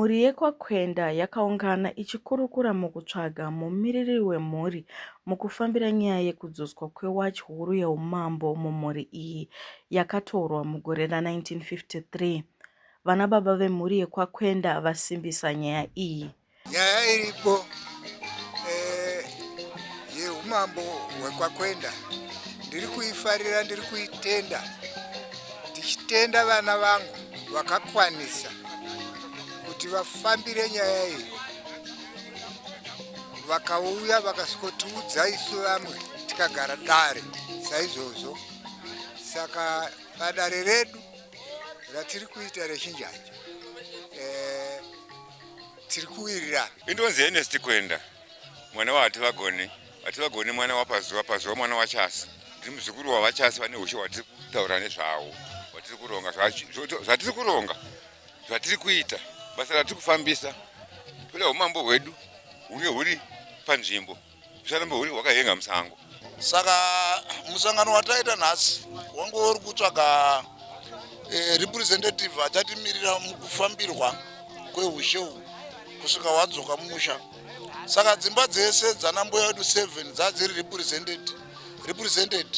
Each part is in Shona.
Mhuri yekwaKwenda yakaungana ichikurukura mukutsvaga mumiriri wemhuri mukufambira nyaya yekudzoswa kwewachi huru yeumambo mumhuri iyi yakatorwa mugore ra1953. Vana baba vemhuri yekwaKwenda vasimbisa nyaya iyi. Nyaya iripo yeumambo hwekwaKwenda ndiri kuifarira, ndiri kuitenda, ndichitenda vana vangu vakakwanisa kuti vafambire nyaya iyi, vakauya vakasikotiudza isu vamwe tikagara dare saizvozvo. Saka padare redu ratiri kuita rechinjanja tiri kuwirirana. Indonzi Ernest Kwenda, mwana waTivagone, waTivagone mwana wapazuva mwana waChasi. Ndiri muzukuru wavaChasi vane ushe watiri kutaura nezvavo, watiri kuronga zvatiri kuronga, zvatiri kuita, basa ratiri kufambisa. Toda umambo hwedu hunge huri panzvimbo, husarambe huri hwakahenga musango. Saka musangano wataita nhasi wange uri kutsvaga representative achatimirira mukufambirwa kwehushe uhu kusvika wadzoka mumusha. Saka dzimba dzese dzanambuya vedu 7 dzadziri represented.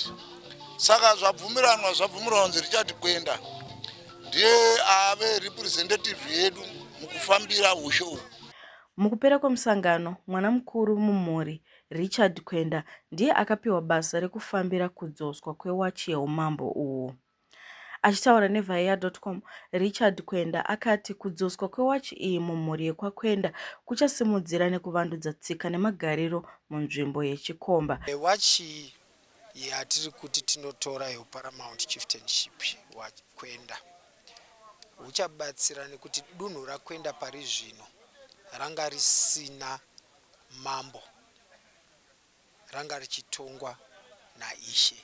Saka zvabvumiranwa kunzi Richard Kwenda ndiye ave representative yedu mukufambira hushe uhu. Mukupera kwemusangano, mwana mukuru mumhuri Richard Kwenda ndiye akapiwa basa rekufambira kudzoswa kwewachi yeumambo uhu. Achitaura nevhaya.com, Richard Kwenda akati kudzoswa kwewachi iyi mumhuri yekwaKwenda kuchasimudzira nekuvandudza tsika nemagariro munzvimbo yechikomba. Wachi yatiri kuti tinotora yeparamount chieftainship waKwenda uchabatsira nekuti dunhu raKwenda pari zvino ranga risina mambo, ranga richitongwa naishe,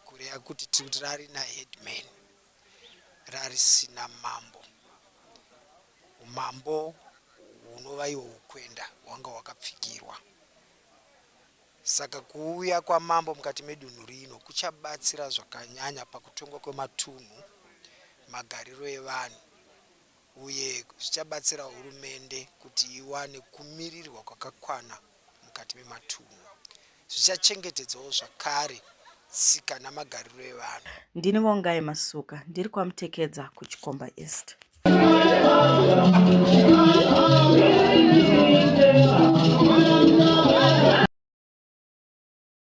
kureva kuti tiri rari naheadman, rarisina mambo. Umambo hunova iwo uKwenda wanga wakapfigirwa. Saka kuuya kwamambo mukati medunhu rino kuchabatsira zvakanyanya pakutongwa kwematunhu, magariro evanhu, uye zvichabatsira hurumende kuti iwane kumirirwa kwakakwana mukati mematunhu. Zvichachengetedzawo zvakare tsika namagariro evanhu. Ndini Vongai Masuka, ndiri kwaMutekedza kuChikomba East.